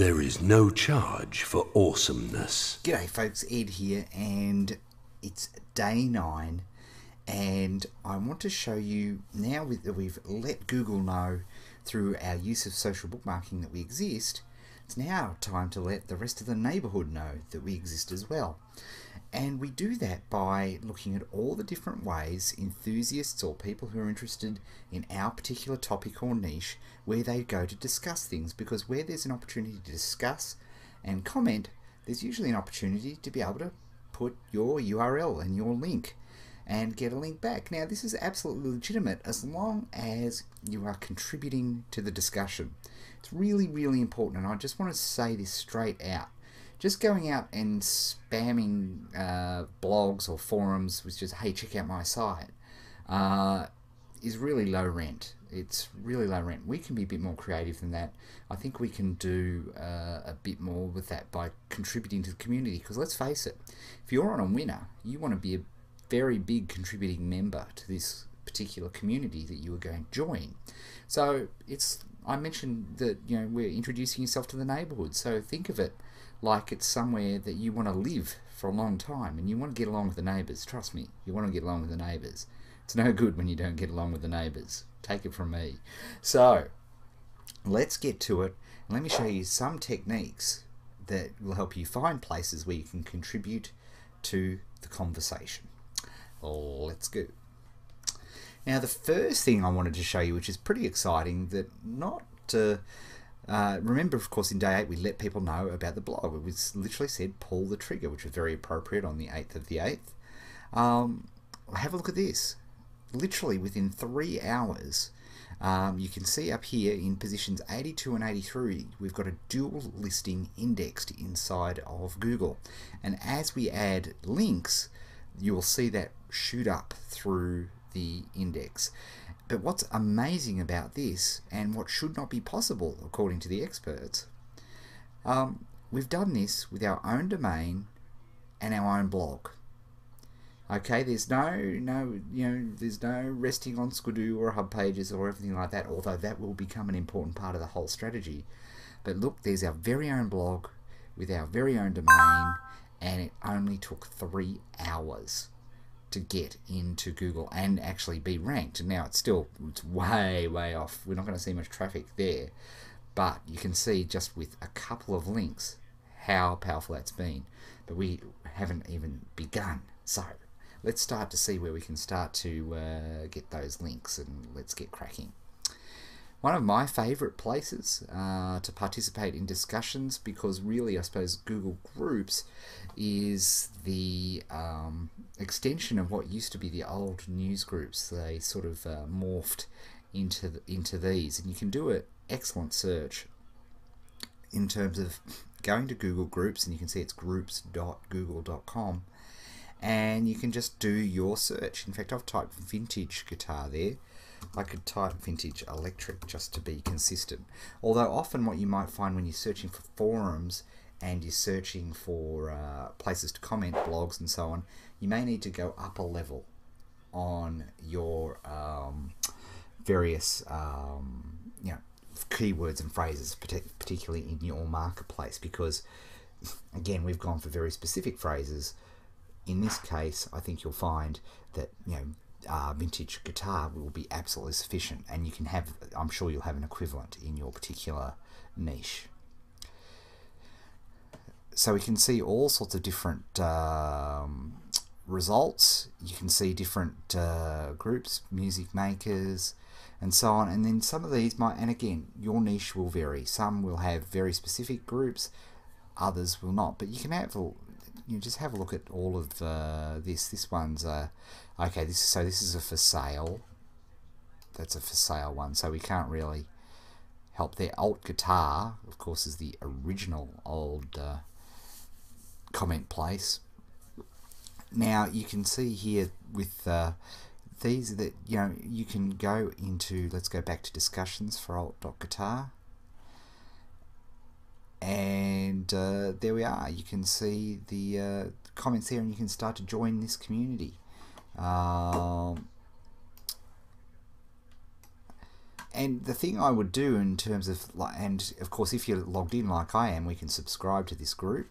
There is no charge for awesomeness. G'day folks, Ed here, and it's day 9, and I want to show you, now that we've let Google know through our use of social bookmarking that we exist, it's now time to let the rest of the neighbourhood know that we exist as well. And we do that by looking at all the different ways enthusiasts or people who are interested in our particular topic or niche, where they go to discuss things, because where there's an opportunity to discuss and comment, there's usually an opportunity to be able to put your URL and your link and get a link back. Now, this is absolutely legitimate as long as you are contributing to the discussion. It's really, really important, and I just want to say this straight out. Just going out and spamming blogs or forums with just, hey, check out my site, is really low rent. It's really low rent. We can be a bit more creative than that. I think we can do a bit more with that by contributing to the community, because let's face it, if you're on a winner, you want to be a very big contributing member to this particular community that you are going to join. So I mentioned that, you know, we're introducing yourself to the neighbourhood, so think of it like it's somewhere that you want to live for a long time, and you want to get along with the neighbours. Trust me, you want to get along with the neighbours. It's no good when you don't get along with the neighbours. Take it from me. So let's get to it, and let me show you some techniques that will help you find places where you can contribute to the conversation. Let's go. Now, the first thing I wanted to show you, which is pretty exciting, that remember, of course, in day 8 we let people know about the blog. It was literally said pull the trigger, which was very appropriate on the 8th of the 8th. Have a look at this. Literally within 3 hours, you can see up here in positions 82 and 83, we've got a dual listing indexed inside of Google. And as we add links, you will see that shoot up through the index. But what's amazing about this, and what should not be possible according to the experts, we've done this with our own domain and our own blog. Okay, there's no resting on Squidoo or Hub Pages or everything like that, although that will become an important part of the whole strategy. But look, there's our very own blog with our very own domain, and it only took 3 hours to get into Google and actually be ranked. And now it's way off. We're not going to see much traffic there, but you can see just with a couple of links how powerful that's been. But we haven't even begun. So let's start to see where we can start to get those links, and let's get cracking. One of my favorite places to participate in discussions, because really I suppose Google Groups is the extension of what used to be the old news groups. They sort of morphed into these, and you can do an excellent search in terms of going to Google Groups, and you can see it's groups.google.com, and you can just do your search. In fact, I've typed vintage guitar there. I could type vintage electric just to be consistent. Although often what you might find when you're searching for forums and you're searching for places to comment, blogs and so on, you may need to go up a level on your various keywords and phrases, particularly in your marketplace, because again, we've gone for very specific phrases. In this case, I think you'll find that vintage guitar will be absolutely sufficient, and you can have, I'm sure you'll have an equivalent in your particular niche. So we can see all sorts of different results. You can see different groups, music makers, and so on. And then some of these might, and again, your niche will vary. Some will have very specific groups, others will not. But you can have just have a look at all of this. This one's okay. This is a for sale. That's a for sale one. So we can't really help there. Alt guitar, of course, is the original old comment place. Now you can see here with these that you can go into. Let's go back to discussions for alt.guitar. And there we are. You can see the comments there, and you can start to join this community. And And the thing I would do in terms of, and of course if you're logged in like I am, we can subscribe to this group.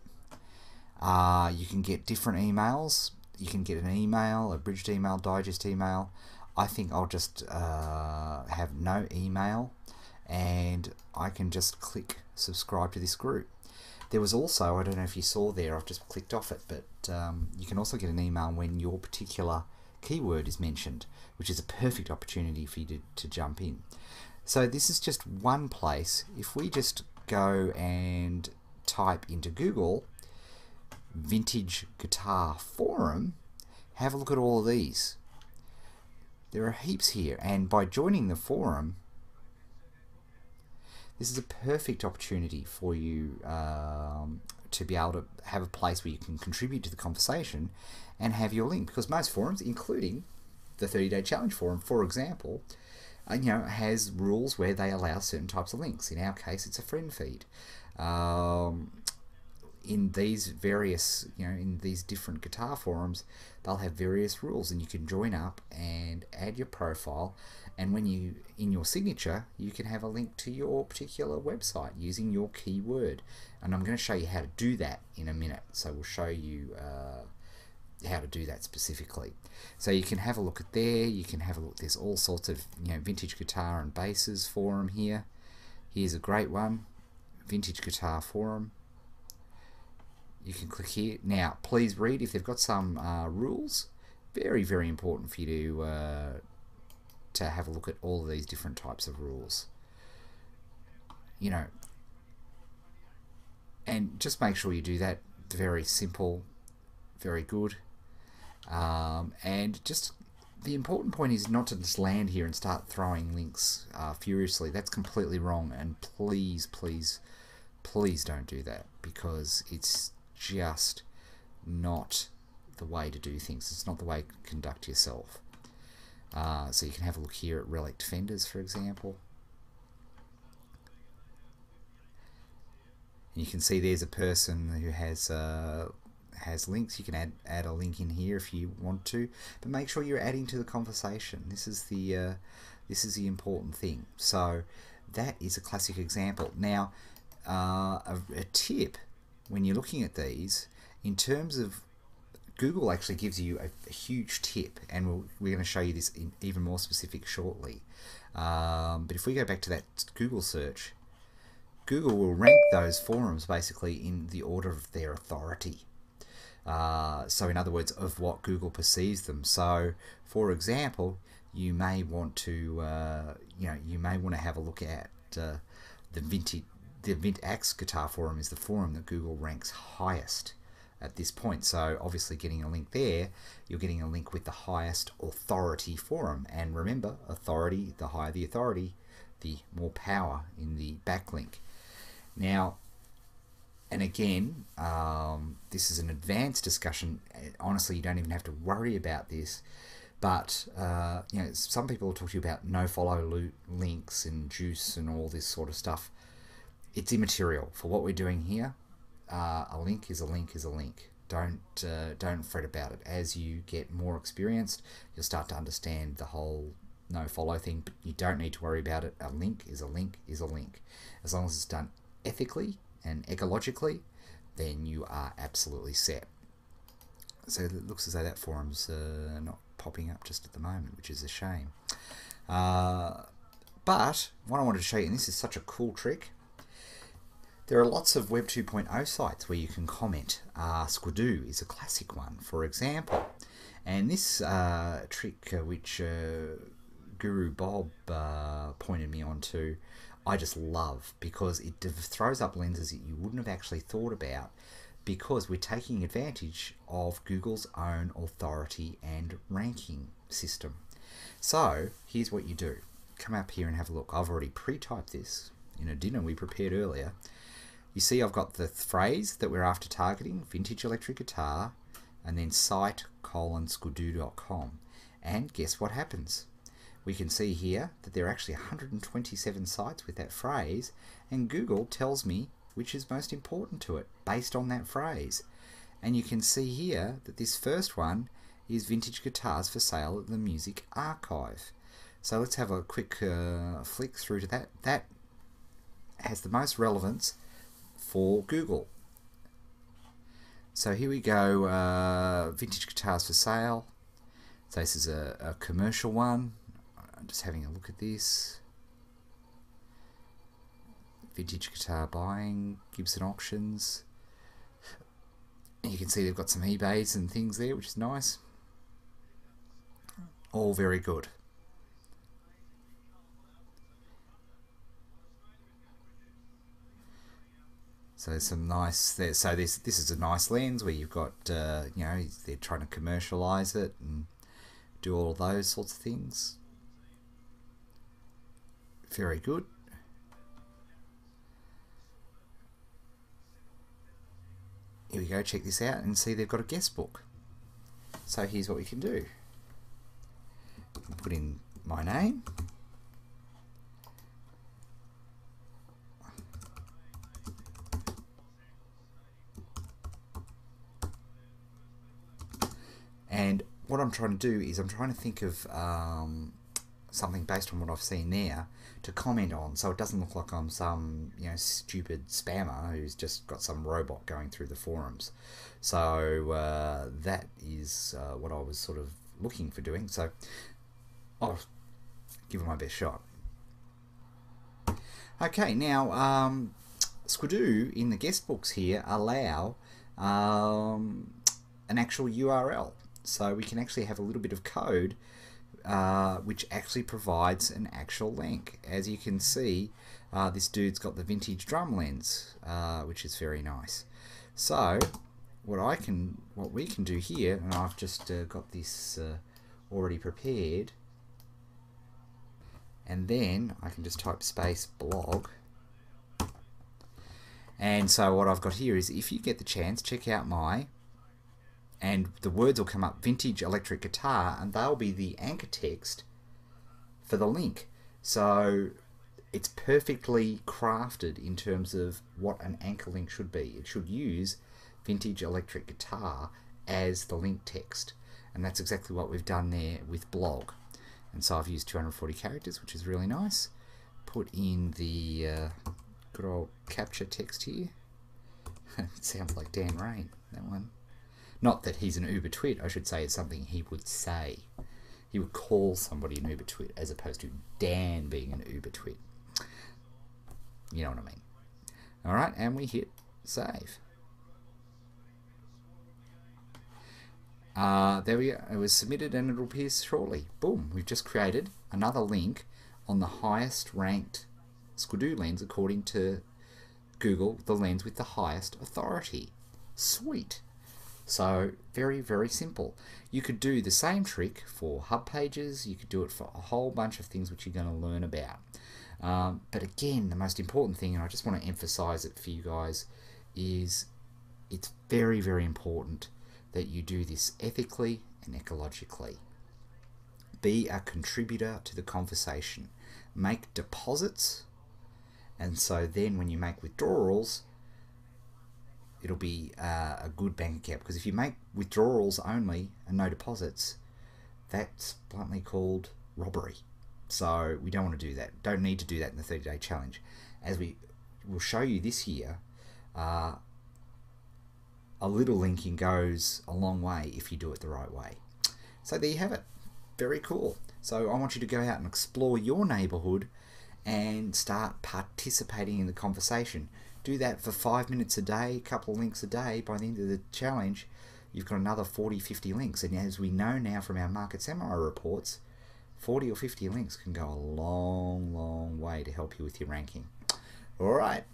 You can get different emails. You can get an email, a bridged email, digest email. I think I'll just have no email, and I can just click subscribe to this group. There was also, I don't know if you saw there, I've just clicked off it, but you can also get an email when your particular keyword is mentioned, which is a perfect opportunity for you to jump in. So this is just one place. If we just go and type into Google vintage guitar forum, have a look at all of these. There are heaps here, and by joining the forum, this is a perfect opportunity for you to be able to have a place where you can contribute to the conversation and have your link, because most forums, including the 30-day challenge forum, for example, has rules where they allow certain types of links. In our case, it's a friend feed. In these various, in these different guitar forums, they'll have various rules, and you can join up and add your profile, and when you, in your signature, you can have a link to your particular website using your keyword. And I'm going to show you how to do that in a minute, so we'll show you how to do that specifically. So you can have a look at there, you can have a look, there's all sorts of vintage guitar and basses forum here. Here's a great one, vintage guitar forum. You can click here. Now, please read if they've got some rules. Very, very important for you to have a look at all of these different types of rules. And just make sure you do that. Very simple, very good. And just the important point is not to just land here and start throwing links furiously. That's completely wrong, and please, please, please don't do that, because it's just not the way to do things. It's not the way to conduct yourself. So you can have a look here at Relic Defenders, for example. And you can see there's a person who has links. You can add a link in here if you want to, but make sure you're adding to the conversation. This is the important thing. So that is a classic example. Now, a tip when you're looking at these, in terms of Google actually gives you a huge tip, and we're going to show you this in even more specific shortly. But if we go back to that Google search, Google will rank those forums basically in the order of their authority. So in other words, of what Google perceives them. So for example, you may want to have a look at the VintAx Guitar Forum is the forum that Google ranks highest at this point. So obviously getting a link there, you're getting a link with the highest authority forum. And remember, authority, the higher the authority, the more power in the backlink. Now, and again, this is an advanced discussion. Honestly, you don't even have to worry about this. But some people will talk to you about no-follow links and juice and all this sort of stuff. It's immaterial for what we're doing here. A link is a link is a link. Don't fret about it. As you get more experienced, you'll start to understand the whole no-follow thing. But you don't need to worry about it. A link is a link is a link. As long as it's done ethically and ecologically, then you are absolutely set. So it looks as though that forum's not popping up just at the moment, which is a shame. But what I wanted to show you, and this is such a cool trick, there are lots of Web 2.0 sites where you can comment. Squidoo is a classic one, for example. And this trick, which Guru Bob pointed me on to, I just love, because it throws up lenses that you wouldn't have actually thought about, because we're taking advantage of Google's own authority and ranking system. So here's what you do. Come up here and have a look. I've already pre-typed this in a dinner we prepared earlier. You see I've got the phrase that we're after targeting, vintage electric guitar, and then site:/squidoo.com. And guess what happens? We can see here that there are actually 127 sites with that phrase, and Google tells me which is most important to it based on that phrase. And you can see here that this first one is vintage guitars for sale at the Music Archive. So let's have a quick flick through to that. That has the most relevance for Google. So here we go, vintage guitars for sale. So this is a commercial one. I'm just having a look at this. Vintage guitar buying, Gibson auctions. And you can see they've got some eBays and things there, which is nice. All very good. So there's some nice there. So this is a nice lens where you've got you know, they're trying to commercialize it and do all of those sorts of things. Very good. Here we go, check this out and see they've got a guest book. So here's what we can do. Put in my name. And what I'm trying to do is I'm trying to think of something based on what I've seen there to comment on, so it doesn't look like I'm some, you know, stupid spammer who's just got some robot going through the forums. So that is what I was sort of looking for doing. So I'll give it my best shot. Okay, now Squidoo in the guest books here allow an actual URL. So we can actually have a little bit of code which actually provides an actual link. As you can see, this dude's got the vintage drum lens, which is very nice. So what we can do here, and I've just got this already prepared, and then I can just type space blog. And so what I've got here is, if you get the chance, check out my, and the words will come up, vintage electric guitar, and they'll be the anchor text for the link. So it's perfectly crafted in terms of what an anchor link should be. It should use vintage electric guitar as the link text, and that's exactly what we've done there with blog. And so I've used 240 characters, which is really nice. Put in the good old capture text here. It sounds like Dan Rain, that one. Not that he's an uber twit, I should say it's something he would say. He would call somebody an uber twit as opposed to Dan being an uber twit. You know what I mean. Alright, and we hit save. There we go. It was submitted and it'll appear shortly. Boom, we've just created another link on the highest ranked Squidoo lens according to Google, the lens with the highest authority. Sweet. So very, very simple. You could do the same trick for hub pages. You could do it for a whole bunch of things which you're going to learn about. But again, the most important thing, and I just want to emphasize it for you guys, is it's very, very important that you do this ethically and ecologically. Be a contributor to the conversation. Make deposits, and so then when you make withdrawals, it'll be a good bank account. Because if you make withdrawals only and no deposits, that's bluntly called robbery. So we don't want to do that. Don't need to do that in the 30-day challenge. As we will show you this year, a little linking goes a long way if you do it the right way. So there you have it. Very cool. So I want you to go out and explore your neighborhood and start participating in the conversation. Do that for 5 minutes a day, a couple of links a day. By the end of the challenge, you've got another 40, 50 links. And as we know now from our Market Samurai reports, 40 or 50 links can go a long, long way to help you with your ranking. All right.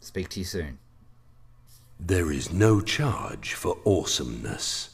Speak to you soon. There is no charge for awesomeness.